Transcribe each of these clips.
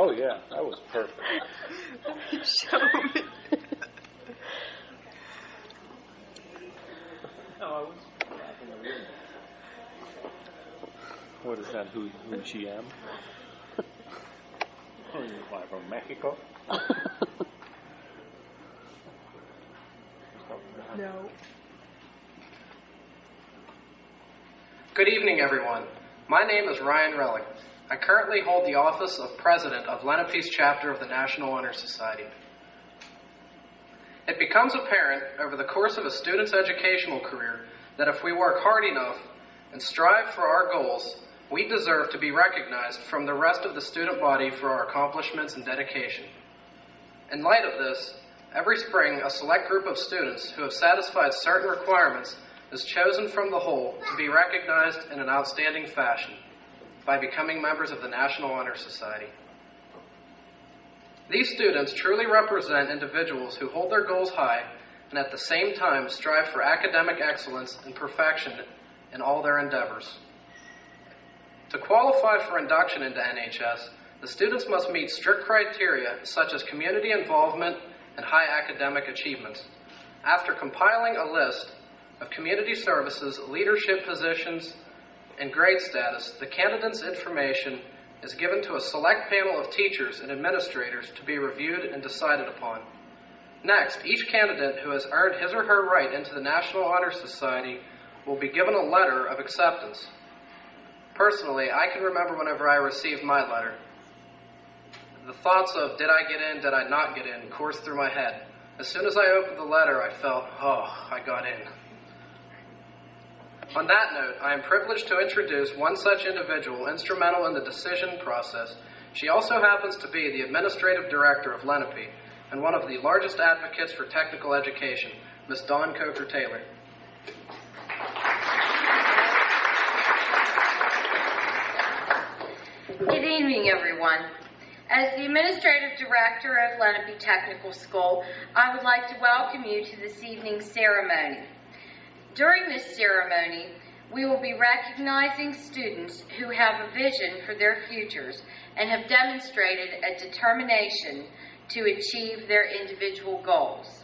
Oh, yeah, that was perfect. Show me. No, I was laughing at you. What is that, who she am? Oh, you fly from Mexico? No. Good evening, everyone. My name is Ryan Relic. I currently hold the office of President of Lenape's chapter of the National Honor Society. It becomes apparent over the course of a student's educational career that if we work hard enough and strive for our goals, we deserve to be recognized from the rest of the student body for our accomplishments and dedication. In light of this, every spring a select group of students who have satisfied certain requirements is chosen from the whole to be recognized in an outstanding fashion by becoming members of the National Honor Society. These students truly represent individuals who hold their goals high and at the same time strive for academic excellence and perfection in all their endeavors. To qualify for induction into NHS, the students must meet strict criteria such as community involvement and high academic achievements. After compiling a list of community services, leadership positions, and grade status, the candidate's information is given to a select panel of teachers and administrators to be reviewed and decided upon. Next, each candidate who has earned his or her right into the National Honor Society will be given a letter of acceptance. Personally, I can remember whenever I received my letter. The thoughts of did I get in, did I not get in, coursed through my head. As soon as I opened the letter, I felt, oh, I got in. On that note, I am privileged to introduce one such individual instrumental in the decision process. She also happens to be the Administrative Director of Lenape and one of the largest advocates for technical education, Ms. Dawn Coker-Taylor. Good evening, everyone. As the Administrative Director of Lenape Technical School, I would like to welcome you to this evening's ceremony. During this ceremony, we will be recognizing students who have a vision for their futures and have demonstrated a determination to achieve their individual goals.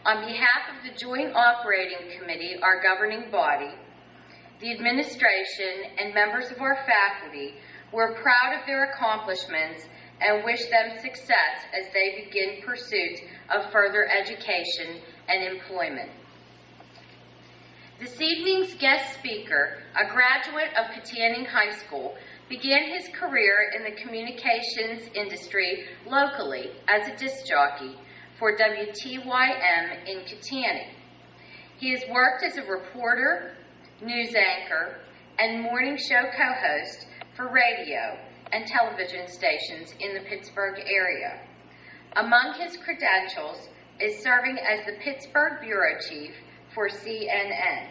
On behalf of the Joint Operating Committee, our governing body, the administration, and members of our faculty, we're proud of their accomplishments and wish them success as they begin pursuit of further education and employment. This evening's guest speaker, a graduate of Katanning High School, began his career in the communications industry locally as a disc jockey for WTYM in Katanning. He has worked as a reporter, news anchor, and morning show co-host for radio and television stations in the Pittsburgh area. Among his credentials is serving as the Pittsburgh Bureau Chief for CNN.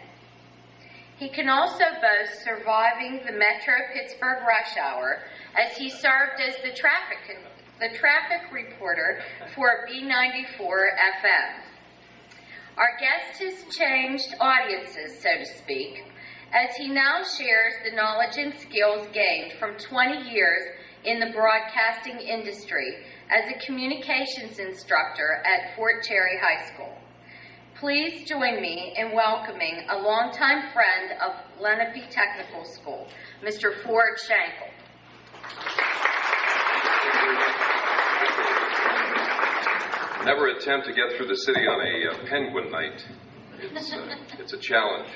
He can also boast surviving the Metro Pittsburgh rush hour as he served as the traffic reporter for B94 FM. Our guest has changed audiences, so to speak, as he now shares the knowledge and skills gained from 20 years in the broadcasting industry as a communications instructor at Fort Cherry High School. Please join me in welcoming a longtime friend of Lenape Technical School, Mr. Ford Schenkel. Never attempt to get through the city on a penguin night. It's a challenge.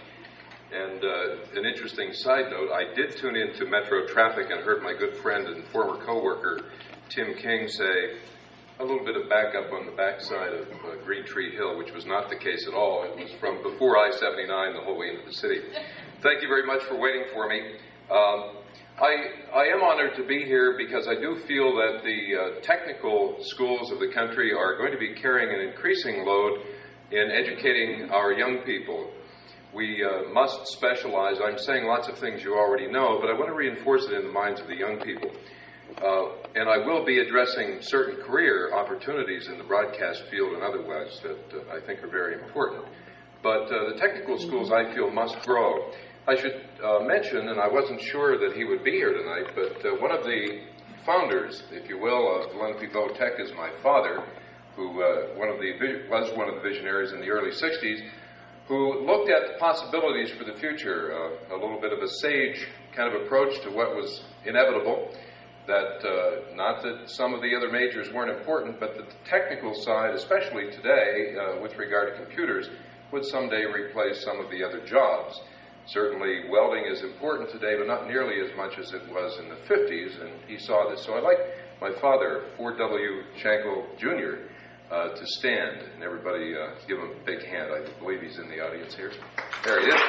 And an interesting side note, I did tune into Metro Traffic and heard my good friend and former co-worker Tim King say a little bit of backup on the backside of Green Tree Hill, which was not the case at all. It was from before I-79 the whole way into the city. Thank you very much for waiting for me. I am honored to be here because I do feel that the technical schools of the country are going to be carrying an increasing load in educating our young people. We must specialize. I'm saying lots of things you already know, but I want to reinforce it in the minds of the young people. And I will be addressing certain career opportunities in the broadcast field and otherwise that I think are very important. But the technical schools, I feel, must grow. I should mention, and I wasn't sure that he would be here tonight, but one of the founders, if you will, of Lenape Bow Tech is my father, who was one of the visionaries in the early 60s, who looked at the possibilities for the future, a little bit of a sage kind of approach to what was inevitable, that not that some of the other majors weren't important, but that the technical side, especially today with regard to computers, would someday replace some of the other jobs. Certainly welding is important today, but not nearly as much as it was in the 50s, and he saw this. So I'd like my father, Ford W. Shankle Jr., to stand, and everybody give him a big hand. I believe he's in the audience here. There he is.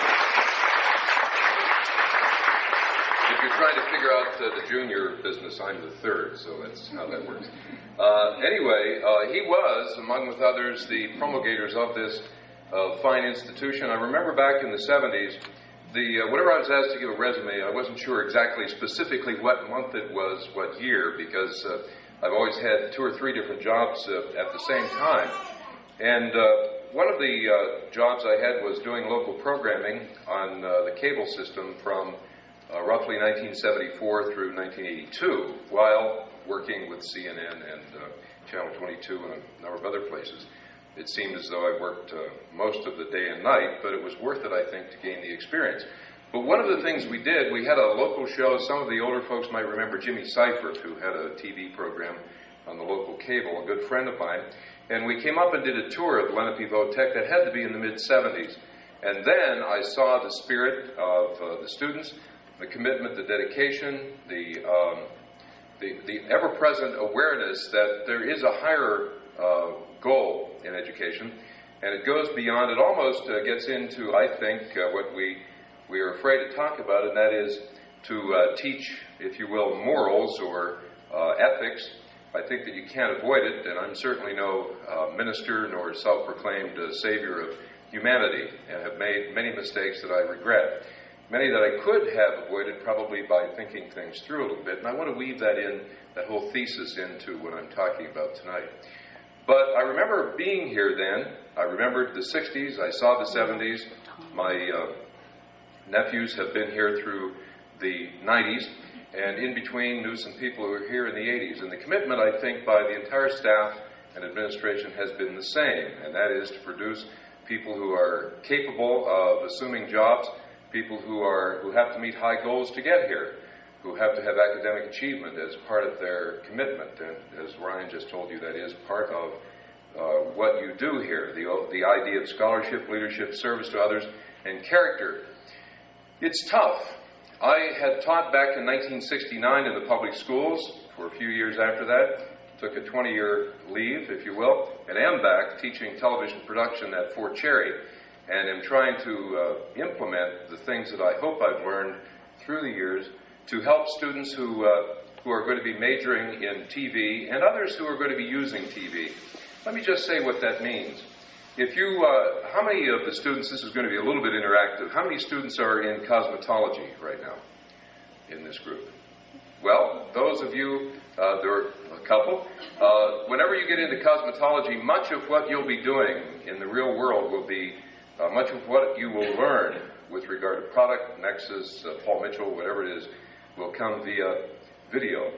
If you're trying to figure out the junior business, I'm the third, so that's how that works. Anyway, he was, among with others, the promulgators of this fine institution. I remember back in the 70s, whenever I was asked to give a resume, I wasn't sure exactly specifically what month it was, what year, because I've always had 2 or 3 different jobs at the same time. And one of the jobs I had was doing local programming on the cable system from roughly 1974 through 1982, while working with CNN and Channel 22 and a number of other places. It seemed as though I worked most of the day and night, but it was worth it, I think, to gain the experience. But one of the things we did, we had a local show. Some of the older folks might remember Jimmy Seifert, who had a TV program on the local cable, a good friend of mine. And we came up and did a tour of Lenape Bow Tech that had to be in the mid-70s. And then I saw the spirit of the students, the commitment, the dedication, the ever-present awareness that there is a higher goal in education, and it goes beyond, it almost gets into, I think, what we are afraid to talk about, and that is to teach, if you will, morals or ethics. I think that you can't avoid it, and I'm certainly no minister nor self-proclaimed savior of humanity, and have made many mistakes that I regret. Many that I could have avoided probably by thinking things through a little bit, and I want to weave that whole thesis into what I'm talking about tonight. But I remember being here then. I remembered the 60s. I saw the 70s. My nephews have been here through the 90s, and in between knew some people who were here in the 80s. And the commitment, I think, by the entire staff and administration has been the same, and that is to produce people who are capable of assuming jobs, people who have to meet high goals to get here, who have to have academic achievement as part of their commitment. And as Ryan just told you, that is part of what you do here, the idea of scholarship, leadership, service to others, and character. It's tough. I had taught back in 1969 in the public schools for a few years after that, took a 20-year leave, if you will, and am back teaching television production at Fort Cherry, and am trying to implement the things that I hope I've learned through the years to help students who are going to be majoring in TV and others who are going to be using TV. Let me just say what that means. If you, how many of the students, this is going to be a little bit interactive, how many students are in cosmetology right now in this group? Well, those of you, there are a couple. Whenever you get into cosmetology, much of what you'll be doing in the real world will be, much of what you will learn with regard to product, Nexus, Paul Mitchell, whatever it is, will come via video.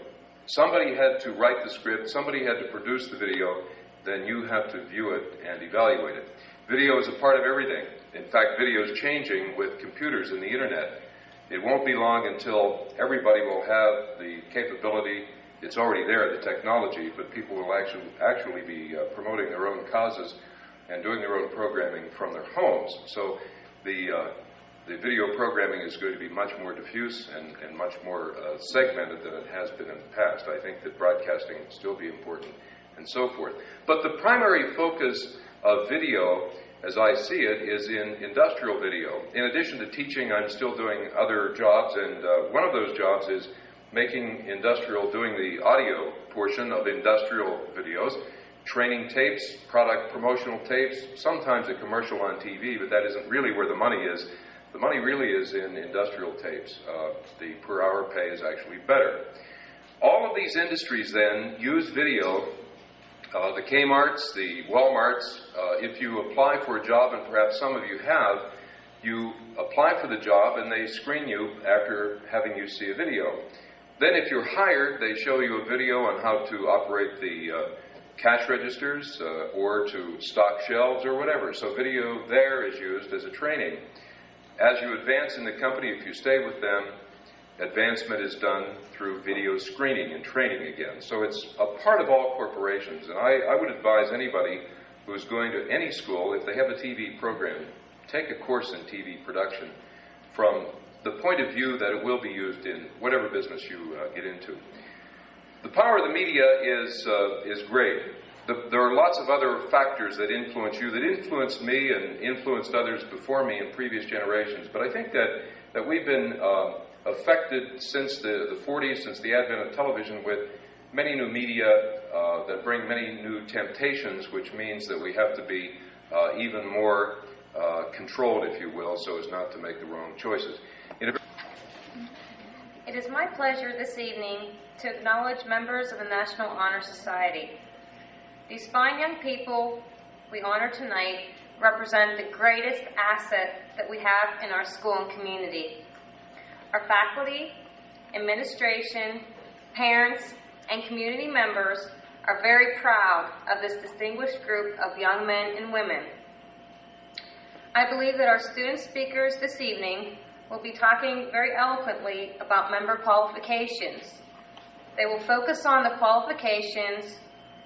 Somebody had to write the script, somebody had to produce the video, then you have to view it and evaluate it. Video is a part of everything. In fact, video is changing with computers and the internet. It won't be long until everybody will have the capability. It's already there, the technology, but people will actually be promoting their own causes and doing their own programming from their homes. So the video programming is going to be much more diffuse and much more segmented than it has been in the past. I think that broadcasting will still be important and so forth. But the primary focus of video, as I see it, is in industrial video. In addition to teaching, I'm still doing other jobs, and one of those jobs is making industrial, doing the audio portion of industrial videos, training tapes, product promotional tapes, sometimes a commercial on TV, but that isn't really where the money is. The money really is in industrial tapes. The per hour pay is actually better. All of these industries then use video. The Kmarts, the Walmarts, if you apply for a job, and perhaps some of you have, you apply for the job and they screen you after having you see a video. Then if you're hired, they show you a video on how to operate the cash registers or to stock shelves or whatever. So video there is used as a training. As you advance in the company, if you stay with them, advancement is done through video screening and training again. So it's a part of all corporations. And I would advise anybody who's going to any school, if they have a TV program, take a course in TV production from the point of view that it will be used in whatever business you get into. The power of the media is great. There are lots of other factors that influence you, that influenced me and influenced others before me in previous generations. But I think that we've been affected since the 40s, since the advent of television, with many new media that bring many new temptations, which means that we have to be even more controlled, if you will, so as not to make the wrong choices. It is my pleasure this evening to acknowledge members of the National Honor Society. These fine young people we honor tonight represent the greatest asset that we have in our school and community. Our faculty, administration, parents, and community members are very proud of this distinguished group of young men and women. I believe that our student speakers this evening will be talking very eloquently about member qualifications. They will focus on the qualifications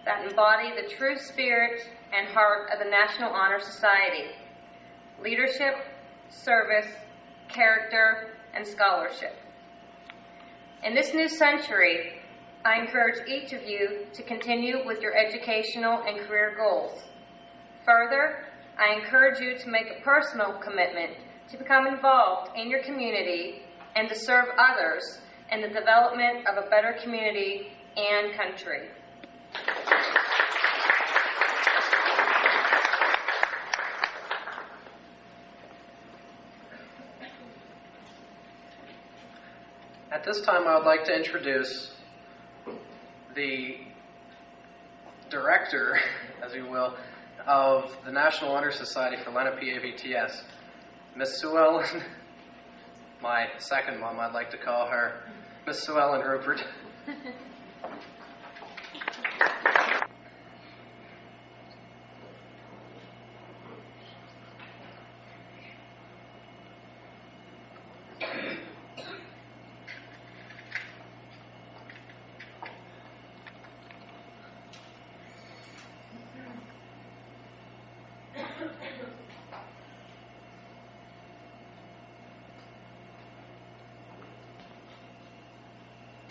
that embody the true spirit and heart of the National Honor Society: leadership, service, character, and scholarship. In this new century, I encourage each of you to continue with your educational and career goals. Further, I encourage you to make a personal commitment to become involved in your community and to serve others in the development of a better community and country. At this time, I would like to introduce the director, as you will, of the National Honor Society for Lenape AVTS, Miss Sue Ellen, my second mom, I'd like to call her, Miss Sue Ellen Rupert.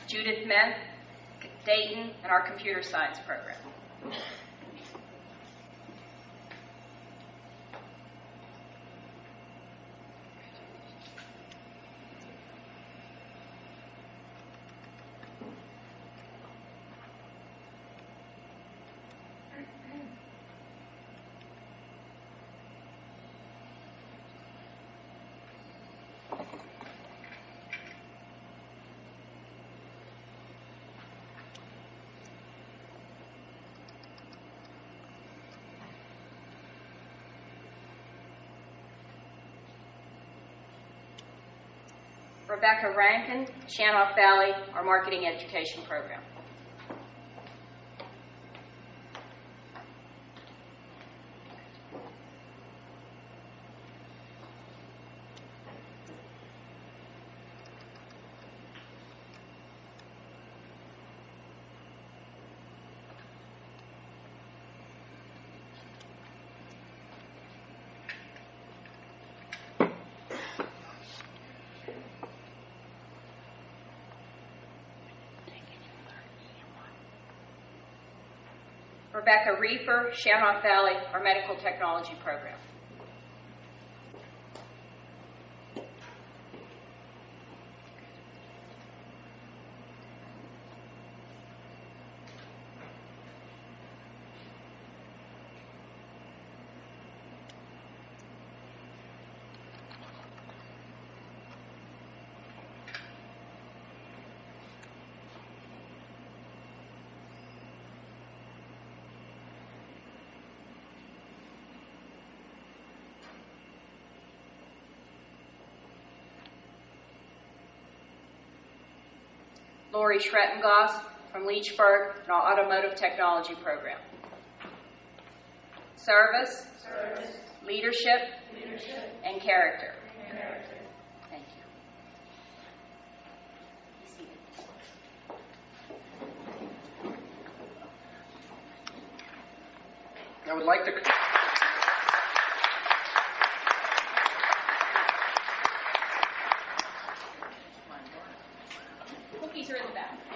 Judith Meth, Dayton, and our computer science program. Rebecca Rankin, Shanoff Valley, our marketing education program. Rebecca Reefer, Shanoff Valley, our medical technology program. Lori Schrettengoss from Leechburg in our Automotive Technology program. Service, leadership, and character. Thank you. Be seated. I would like to... Cookies are in the back.